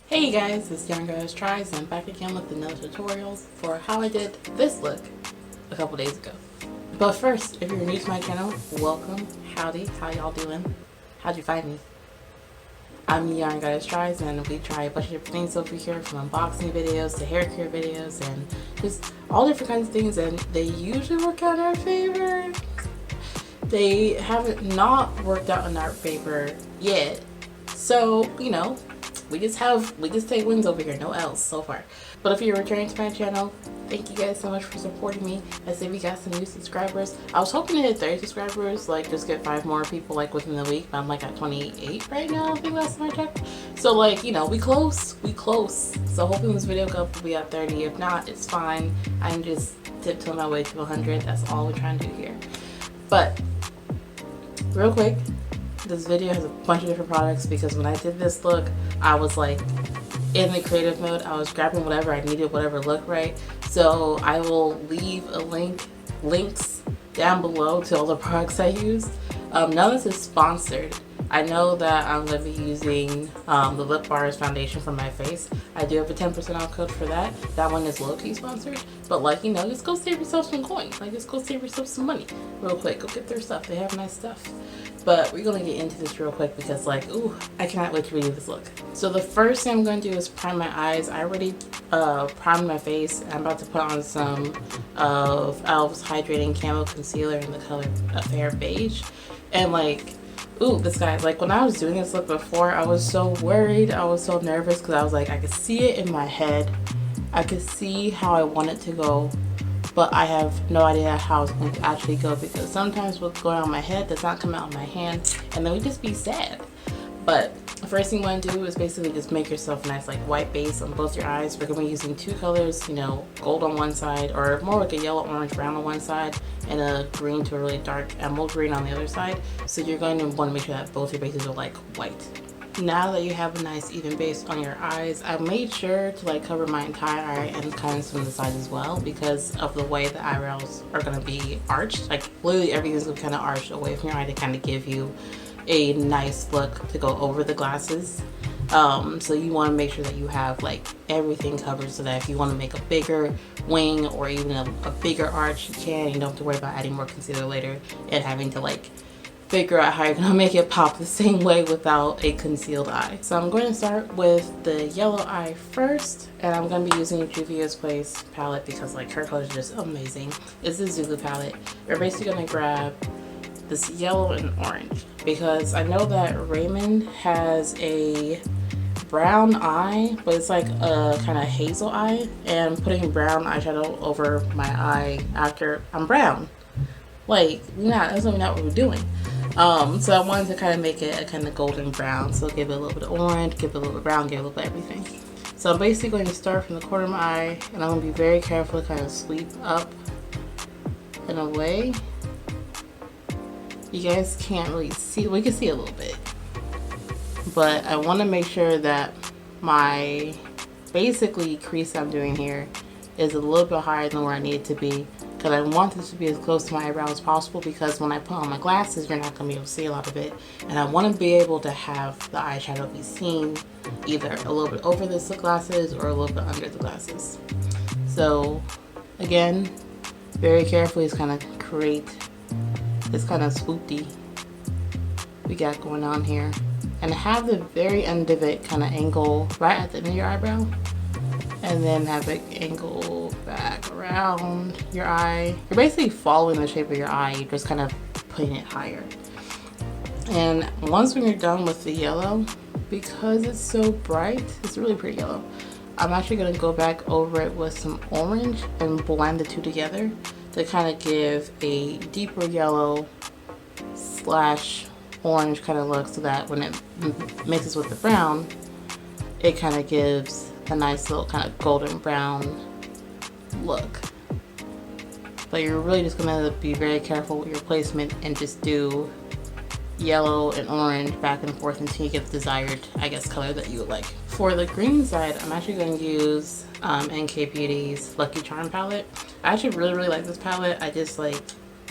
Hey guys, it's YGTRIES and I'm back again with another tutorial for how I did this look a couple days ago. But first, if you're new to my channel, welcome, howdy, how y'all doing? How'd you find me? I'm YGTRIES and we try a bunch of different things over here, from unboxing videos to hair care videos and just all different kinds of things, and they usually work out in our favor. They haven't not worked out in our favor yet, so you know, we just take wins over here, no L's so far. But if you're returning to my channel, thank you guys so much for supporting me. I say we got some new subscribers. I was hoping to hit 30 subscribers, like just get 5 more people like within the week, but I'm like at 28 right now, I think last time I checked. So like, you know, we close. So hoping this video will be at 30. If not, it's fine. I'm just tiptoeing my way to 100. That's all we're trying to do here. But real quick, this video has a bunch of different products because when I did this look, I was like in the creative mode. I was grabbing whatever I needed, whatever looked right. So I will leave links down below to all the products I used. None of this is sponsored. I know that I'm going to be using the Lip Bars foundation for my face. I do have a 10% off code for that. That one is low-key sponsored. But like, you know, just go save yourself some coins. Like, just go save yourself some money real quick. Go get their stuff. They have nice stuff. But we're going to get into this real quick because like, ooh, I cannot wait to review this look. So the first thing I'm going to do is prime my eyes. I already primed my face. I'm about to put on some of Elf's Hydrating Camo Concealer in the color Fair Beige. And like, ooh, this guy, like when I was doing this look before, I was so worried. I was so nervous because I was like, I could see it in my head. I could see how I want it to go, but I have no idea how it's going to actually go because sometimes what's going on in my head does not come out in my hand, and then we just be sad. But the first thing you want to do is basically just make yourself a nice like white base on both your eyes. We're going to be using 2 colors, you know, gold on one side, or more like a yellow, orange, brown on one side, and a green to a really dark emerald green on the other side. So you're going to want to make sure that both your bases are like white. Now that you have a nice even base on your eyes, I made sure to like cover my entire eye and kind of some of the sides as well because of the way the eyebrows are going to be arched. Like literally everything's going to kind of arch away from your eye to kind of give you a nice look to go over the glasses. So you want to make sure that you have like everything covered so that if you want to make a bigger wing or even a bigger arch, you can. You don't have to worry about adding more concealer later and having to like figure out how you're gonna make it pop the same way without a concealed eye. So I'm going to start with the yellow eye first, and I'm going to be using Juvia's Place palette because like her color is just amazing. It's the Zulu palette. We're basically going to grab this yellow and orange because I know that Raymond has a brown eye, but it's like a kind of hazel eye, and putting brown eyeshadow over my eye after I'm brown, like that's really not what we're doing. So I wanted to kind of make it a kind of golden brown, so give it a little bit of orange, give it a little bit of brown, give it a little bit of everything. So I'm basically going to start from the corner of my eye, and I'm going to be very careful to kind of sweep up and away. You guys can't really see, we can see a little bit, but I want to make sure that my basically crease I'm doing here is a little bit higher than where I need it to be, because I want this to be as close to my eyebrow as possible, because when I put on my glasses you're not going to be able to see a lot of it, and I want to be able to have the eyeshadow be seen either a little bit over the glasses or a little bit under the glasses. So again, very carefully just kind of create this kind of swoopty we got going on here, and have the very end of it kind of angle right at the end of your eyebrow, and then have it angle back around your eye. You're basically following the shape of your eye, you're just kind of putting it higher. And once when you're done with the yellow, because it's so bright, it's really pretty yellow, I'm actually going to go back over it with some orange and blend the two together to kind of give a deeper yellow slash orange kind of look, so that when it mixes with the brown, it kind of gives a nice little kind of golden brown look. But you're really just going to be very careful with your placement and just do yellow and orange back and forth until you get the desired, I guess, color that you would like. For the green side, I'm actually going to use NK Beauty's Lucky Charm palette. I actually really like this palette. I just like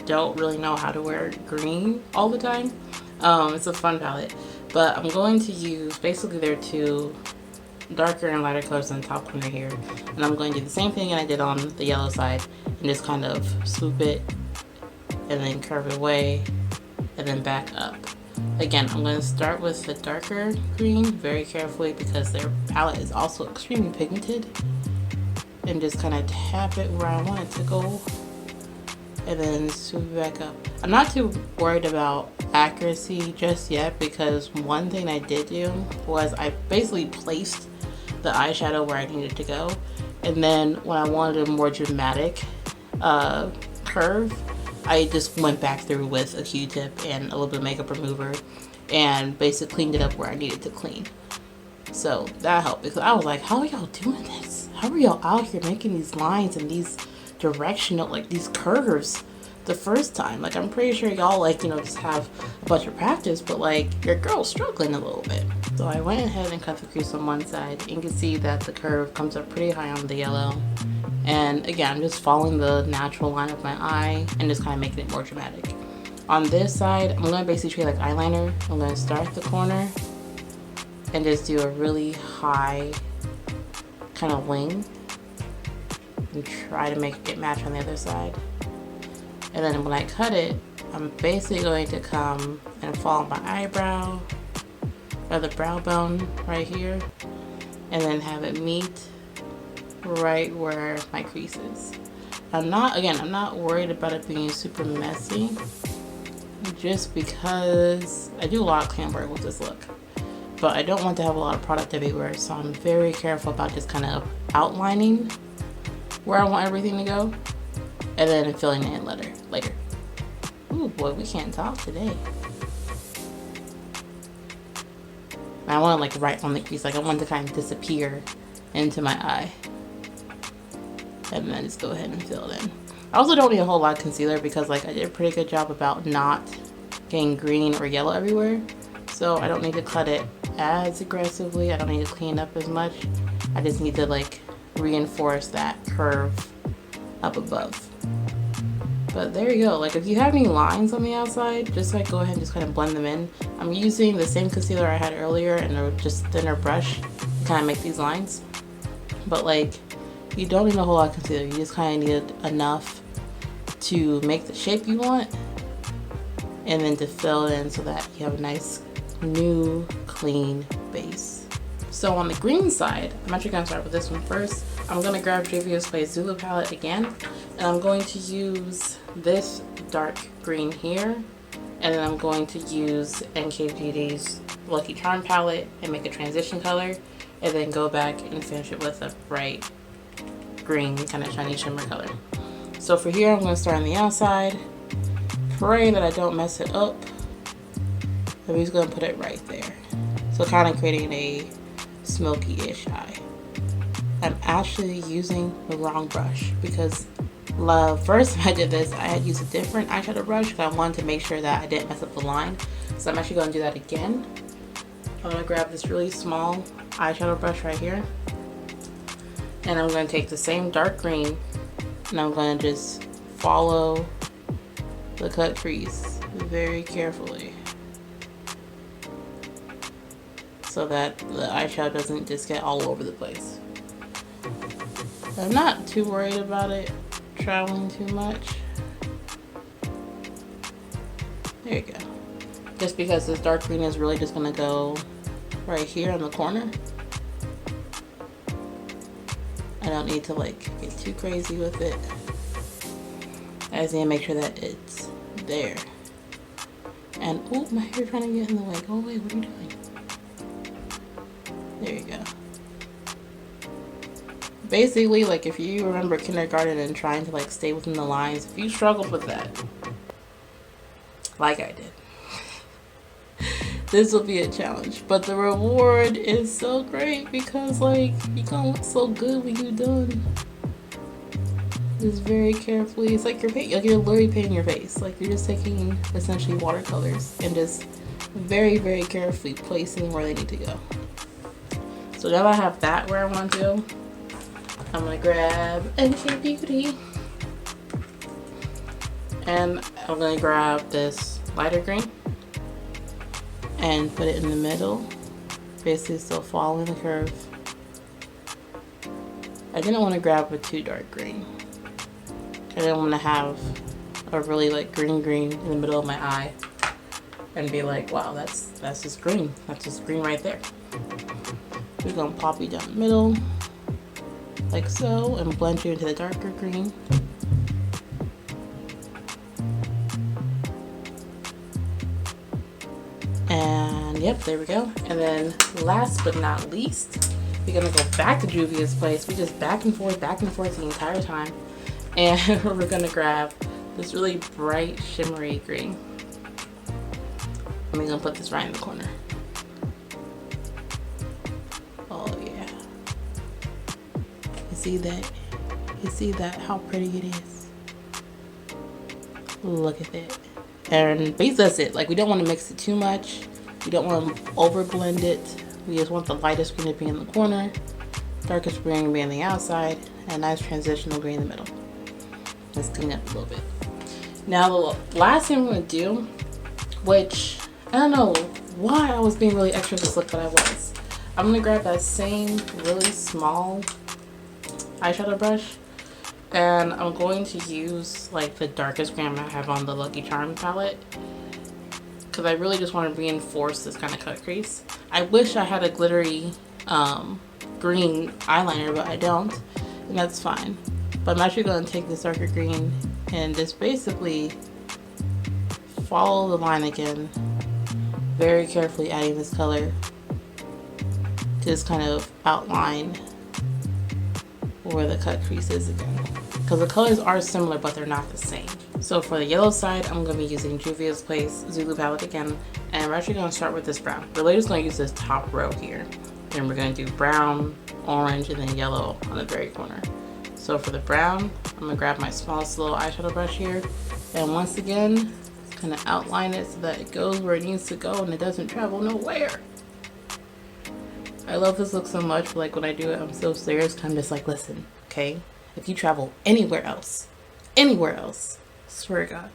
don't really know how to wear green all the time. It's a fun palette, but I'm going to use basically their 2 darker and lighter colors on the top corner here. And I'm going to do the same thing I did on the yellow side and just kind of swoop it and then curve it away and then back up. Again, I'm going to start with the darker green very carefully because their palette is also extremely pigmented, and just kind of tap it where I want it to go and then swoop it back up. I'm not too worried about accuracy just yet because one thing I did do was I basically placed the eyeshadow where I needed to go, and then when I wanted a more dramatic curve, I just went back through with a Q-tip and a little bit of makeup remover and basically cleaned it up where I needed to clean. So that helped because I was like, how are y'all doing this? How are y'all out here making these lines and these directional, like these curves the first time? Like, I'm pretty sure y'all, like, you know, just have a bunch of practice, but like your girl's struggling a little bit. So I went ahead and cut the crease on one side. You can see that the curve comes up pretty high on the yellow. And again, I'm just following the natural line of my eye and just kind of making it more dramatic. On this side, I'm going to basically treat it like eyeliner. I'm going to start at the corner and just do a really high kind of wing and try to make it match on the other side. And then when I cut it, I'm basically going to come and follow my eyebrow or the brow bone right here and then have it meet right where my crease is. I'm not worried about it being super messy just because I do a lot of clam work with this look, but I don't want to have a lot of product everywhere, so I'm very careful about just kind of outlining where I want everything to go and then filling it in later. Ooh boy, we can't talk today. I want it like right on the crease, like I want it to kind of disappear into my eye. And then just go ahead and fill it in. I also don't need a whole lot of concealer because like I did a pretty good job about not getting green or yellow everywhere. So I don't need to cut it as aggressively. I don't need to clean up as much. I just need to like reinforce that curve up above. But there you go. Like if you have any lines on the outside, just like go ahead and just kind of blend them in. I'm using the same concealer I had earlier and a just thinner brush to kind of make these lines. But like, you don't need a whole lot of concealer. You just kind of need enough to make the shape you want and then to fill in so that you have a nice new clean base. So on the green side, I'm actually going to start with this one first. I'm going to grab Juvia's Zulu palette again, and I'm going to use this dark green here, and then I'm going to use NKBeauty's Lucky Charm palette and make a transition color, and then go back and finish it with a bright green kind of shiny shimmer color. So for here, I'm going to start on the outside, praying that I don't mess it up. I'm just going to put it right there. So kind of creating a smoky-ish eye. I'm actually using the wrong brush because the first time I did this, I had used a different eyeshadow brush because I wanted to make sure that I didn't mess up the line. So I'm actually going to do that again. I'm going to grab this really small eyeshadow brush right here. And I'm going to take the same dark green and I'm going to just follow the cut crease very carefully so that the eyeshadow doesn't just get all over the place. I'm not too worried about it traveling too much. There you go. Just because this dark green is really just going to go right here in the corner. I don't need to like get too crazy with it. I just need to make sure that it's there. And oh, my hair's trying to get in the way. Go away, what are you doing? There you go. Basically, like if you remember kindergarten and trying to like stay within the lines, if you struggled with that, like I did, this will be a challenge. But the reward is so great because like you're gonna look so good when you're done. Just very carefully. It's like you're literally painting your face. Like you're just taking essentially watercolors and just very, very carefully placing where they need to go. So now that I have that where I want to go, I'm gonna grab NK Beauty and I'm gonna grab this lighter green and put it in the middle, basically still following the curve I didn't want to grab a too dark green. I didn't want to have a really like green in the middle of my eye and be like, wow, that's just green. That's just green right there. We're gonna pop you down the middle like so and blend you into the darker green. And yep, there we go. And then last but not least, we're gonna go back to Juvia's place. We just back and forth the entire time. And we're gonna grab this really bright shimmery green. I'm gonna put this right in the corner. Oh yeah. You see that? You see that? How pretty it is. Look at that. And basically that's it. Like, we don't want to mix it too much. We don't want to over blend it. We just want the lightest green to be in the corner, darkest green to be on the outside, and nice transitional green in the middle. Let's clean up a little bit. Now the last thing I'm going to do, which I don't know why I was being really extra this look, but I was. I'm going to grab that same really small eyeshadow brush, and I'm going to use like the darkest green I have on the Lucky Charm palette, because I really just want to reinforce this kind of cut crease. I wish I had a glittery green eyeliner, but I don't, and that's fine. But I'm actually going to take this darker green and just basically follow the line again, very carefully adding this color to just kind of outline where the cut crease is again. Because the colors are similar, but they're not the same. So for the yellow side, I'm going to be using Juvia's Place Zulu palette again. And we're actually going to start with this brown. We're just going to use this top row here. Then we're going to do brown, orange, and then yellow on the very corner. So for the brown, I'm going to grab my smallest little eyeshadow brush here. And once again, kind of outline it so that it goes where it needs to go and it doesn't travel nowhere. I love this look so much, but like when I do it, I'm so serious. I'm just like, listen, okay? If you travel anywhere else, swear to God.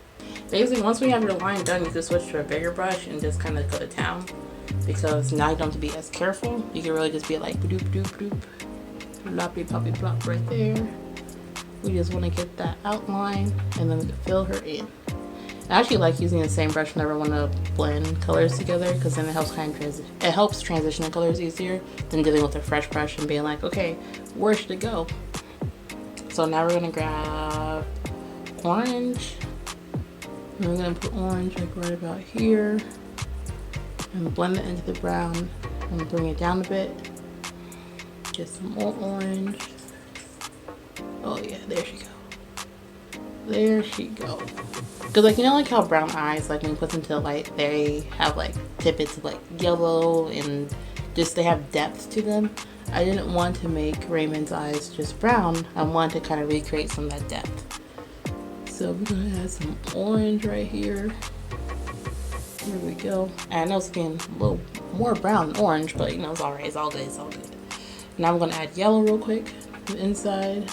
Basically, once we have your line done, you can switch to a bigger brush and just kind of go to town. Because now you don't have to be as careful. You can really just be like, doop doop doop, loppy poppy plop right there. We just want to get that outline, and then we can fill her in. I actually like using the same brush whenever I want to blend colors together, because then it helps transition the colors easier than dealing with a fresh brush and being like, okay, where should it go? So now we're gonna grab orange, and we're gonna put orange like right about here, and blend it into the brown, and bring it down a bit. Get some more orange. Oh yeah, there she go. There she go. Because like, you know, like how brown eyes, like when you put them to the light, they have like tidbits of like yellow and just they have depth to them. I didn't want to make Raymond's eyes just brown. I wanted to kind of recreate some of that depth. So we're gonna add some orange right here. Here we go. And I know it's getting a little more brown than orange, but you know, it's alright, it's all good, it's all good. Now I'm gonna add yellow real quick to the inside.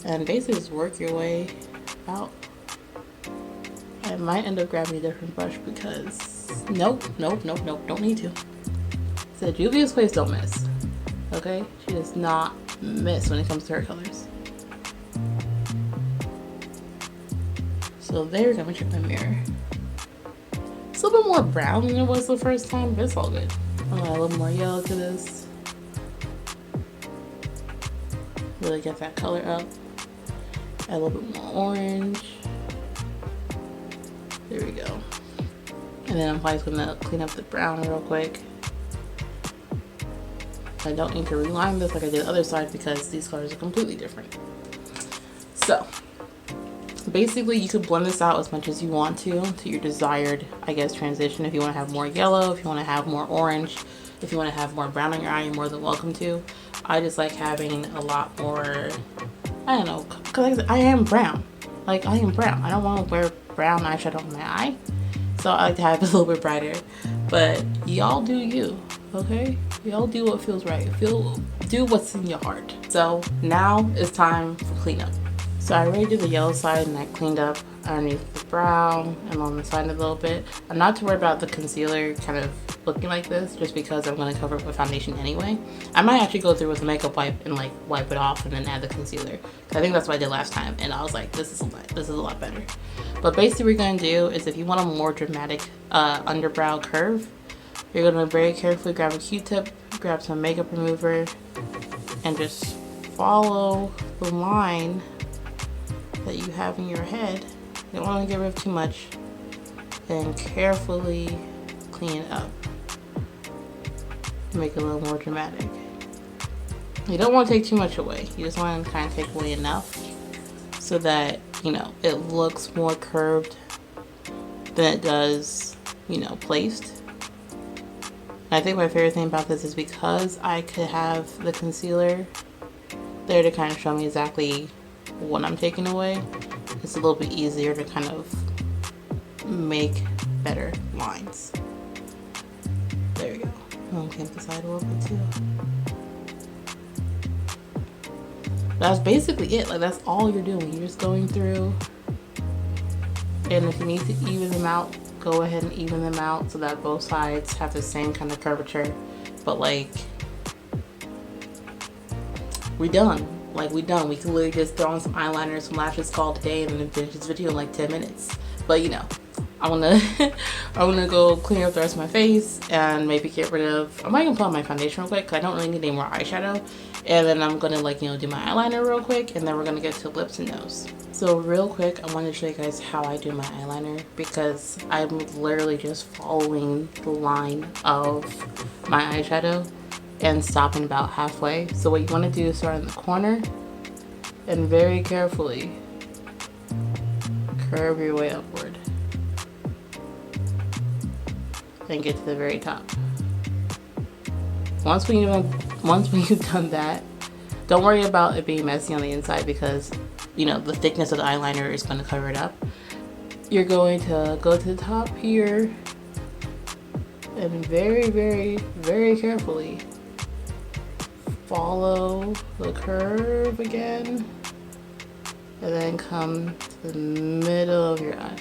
And basically just work your way out. I might end up grabbing a different brush because nope, don't need to. So Juvia's Place don't miss. Okay? She does not miss when it comes to her colors. So there we go. Let me check my mirror. It's a little bit more brown than it was the first time, but it's all good. I'll add a little more yellow to this. Really get that color up. Add a little bit more orange. There we go. And then I'm probably just gonna clean up the brown real quick. I don't need to reline this like I did the other side because these colors are completely different. So basically you could blend this out as much as you want to your desired, I guess, transition. If you want to have more yellow, if you want to have more orange, if you want to have more brown on your eye, you're more than welcome to. I just like having a lot more, I don't know, because I am brown. Like, I am brown. I don't want to wear brown eyeshadow on my eye. So I like to have it a little bit brighter. But y'all do you, okay? Y'all do what feels right. Do what's in your heart. So now it's time for cleanup. So I already did the yellow side and I cleaned up underneath the brown and on the side a little bit. I'm not too worried about the concealer kind of looking like this just because I'm going to cover it with foundation anyway. I might actually go through with a makeup wipe and like wipe it off and then add the concealer. I think that's what I did last time, and I was like, this is a lot better. But basically what we're going to do is, if you want a more dramatic underbrow curve, you're going to very carefully grab a Q-tip, grab some makeup remover, and just follow the line that you have in your head. You don't want to get rid of too much, and carefully clean it up. Make it a little more dramatic. You don't want to take too much away. You just want to kind of take away enough so that, you know, it looks more curved than it does, you know, placed. I think my favorite thing about this is because I could have the concealer there to kind of show me exactly what I'm taking away. It's a little bit easier to kind of make better lines. There we go. I'm gonna clean the side a little bit too. That's basically it. Like, that's all you're doing. You're just going through, and if you need to even them out, go ahead and even them out so that both sides have the same kind of curvature. But like, we done. Like, we done. We can literally just throw on some eyeliner, some lashes, call it a day, and then finish this video in like 10 minutes. But you know, I wanna go clean up the rest of my face and maybe get rid of, I might even put on my foundation real quick because I don't really need any more eyeshadow. And then I'm gonna, like, you know, do my eyeliner real quick, and then we're gonna get to lips and nose. So real quick, I want to show you guys how I do my eyeliner, because I'm literally just following the line of my eyeshadow and stopping about halfway. So what you want to do is start in the corner and very carefully curve your way upward and get to the very top. Once when you've done that, don't worry about it being messy on the inside, because you know the thickness of the eyeliner is going to cover it up. You're going to go to the top here and very, very, very carefully follow the curve again, and then come to the middle of your eye.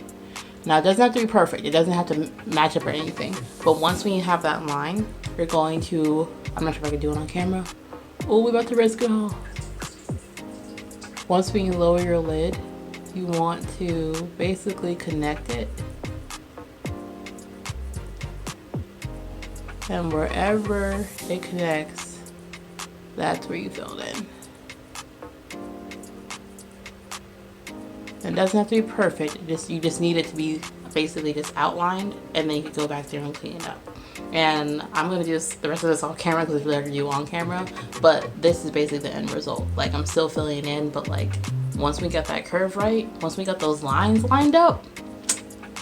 Now, it doesn't have to be perfect. It doesn't have to match up or anything. But once when you have that line, you're going to, I'm not sure if I can do it on camera. Oh, we're about to risk it all. Once when you lower your lid, you want to basically connect it. And wherever it connects, that's where you fill it in. It doesn't have to be perfect. You just need it to be basically just outlined, and then you can go back there and clean it up. And I'm gonna do the rest of this on camera because it's better to do on camera. But this is basically the end result. Like, I'm still filling it in, but like once we get that curve right, once we got those lines lined up,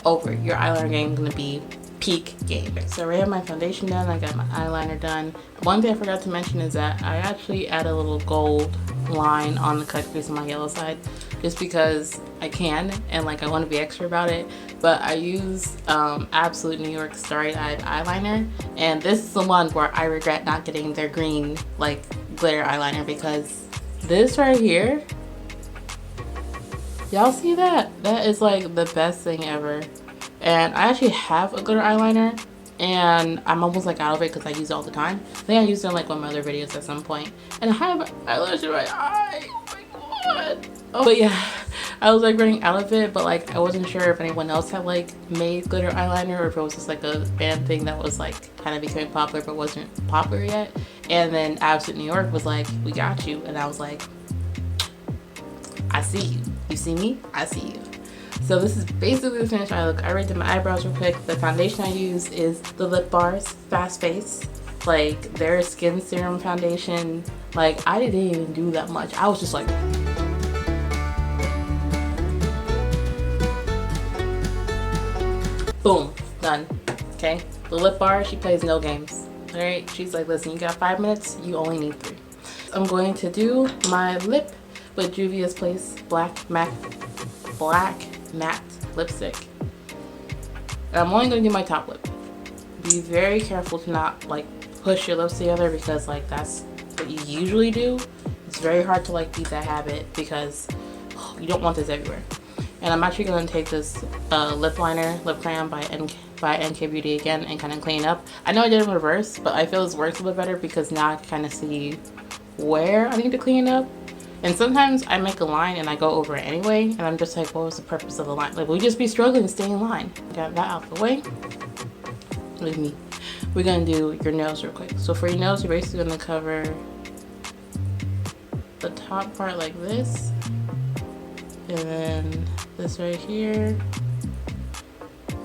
over, your eyeliner game is gonna be peak game. So I already have my foundation done. I got my eyeliner done. One thing I forgot to mention is that I actually add a little gold line on the cut crease on my yellow side, just because I can, and like I want to be extra about it. But I use Absolute New York Starry-Eyed eyeliner, and this is the one where I regret not getting their green like glitter eyeliner, because this right here, y'all see that? That is like the best thing ever. And I actually have a glitter eyeliner, and I'm almost like out of it because I use it all the time. I think I used it in like one of my other videos at some point. And I have eyelash in my eye. Oh my god. Oh, but yeah, I was like running out of it, but like I wasn't sure if anyone else had like made glitter eyeliner, or if it was just like a band thing that was like kind of becoming popular but wasn't popular yet. And then Absolute New York was like, we got you. And I was like, I see you. You see me? I see you. So this is basically the finished eye look. I already did my eyebrows real quick. The foundation I use is the Lip Bars Fast Face, like their Skin Serum foundation. Like, I didn't even do that much. I was just like, boom, done. Okay, the Lip Bar, she plays no games. All right, she's like, listen, you got 5 minutes, you only need 3. I'm going to do my lip with Juvia's Place Black Matte lipstick. And I'm only going to do my top lip. Be very careful to not like push your lips together, because like that's what you usually do. It's very hard to like beat that habit, because you don't want this everywhere. And I'm actually going to take this lip liner, lip crayon by by NK Beauty again and kind of clean up. I know I did it in reverse, but I feel this works a little better because now I can kind of see where I need to clean up. And sometimes I make a line and I go over it anyway, and I'm just like, what was the purpose of the line? Like, we just be struggling to stay in line. Got that out the way. Leave me. We're gonna do your nose real quick. So for your nose, you're basically gonna cover the top part like this, and then this right here,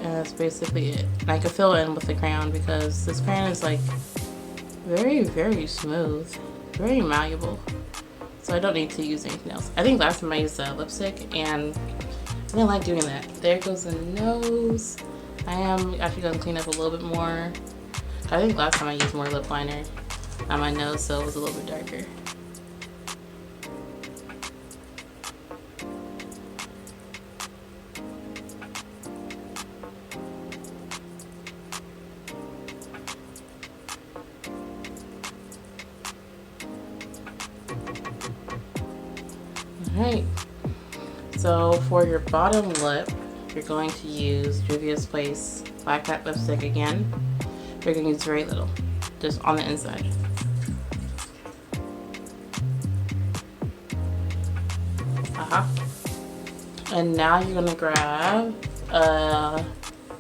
and that's basically it. And I can fill in with the crayon because this crayon is like very, very smooth, very malleable. So I don't need to use anything else. I think last time I used lipstick and I didn't like doing that. There goes the nose. I am actually gonna clean up a little bit more. I think last time I used more lip liner on my nose, so it was a little bit darker. Alright, so for your bottom lip, you're going to use Juvia's Place Black Matte Lipstick again. You're going to use very little, just on the inside. And now you're going to grab a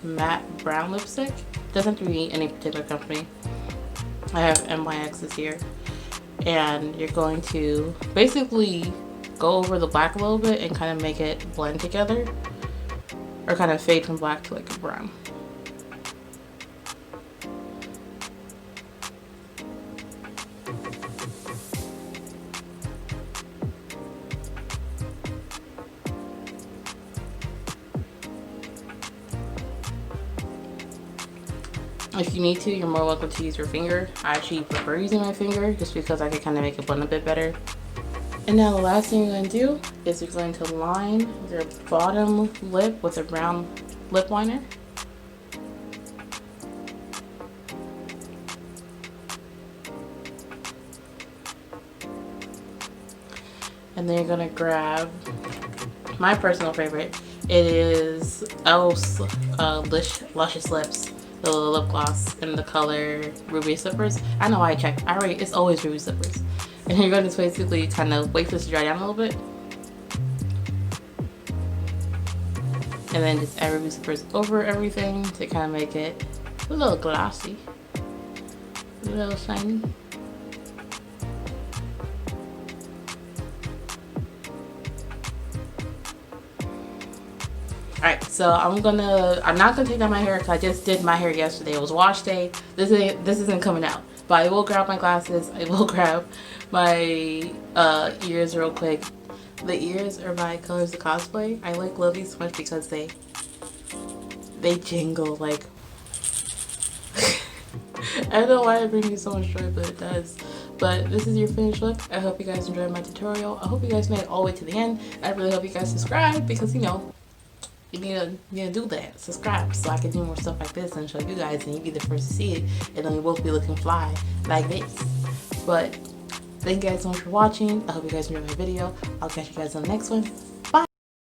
matte brown lipstick. Doesn't have to be any particular company. I have NYX's here. And you're going to basically go over the black a little bit and kind of make it blend together, or kind of fade from black to like a brown. If you need to, you're more welcome to use your finger. I actually prefer using my finger just because I can kind of make it blend a bit better. And now the last thing you're going to do is you're going to line your bottom lip with a brown lip liner. And then you're going to grab my personal favorite. It is Elf's Luscious Lips, the lip gloss in the color Ruby Slippers. I know I checked. It's always Ruby Slippers. And you're going to basically kind of wait for this to dry down a little bit. And then just add Ruby Slippers over everything to kind of make it a little glossy, a little shiny. Alright, so I'm not gonna take down my hair because I just did my hair yesterday. It was wash day. This isn't coming out. But I will grab my glasses. I will grab my ears real quick. The ears are by Colors of Cosplay. I love these so much because they jingle like I don't know why it brings me so much joy, but it does. But this is your finished look. I hope you guys enjoyed my tutorial. I hope you guys made it all the way to the end. I really hope you guys subscribe because, you know, you need to do that. Subscribe so I can do more stuff like this and show you guys, and you be the first to see it, and then we both be looking fly like this. But thank you guys so much for watching. I hope you guys enjoyed my video. I'll catch you guys on the next one.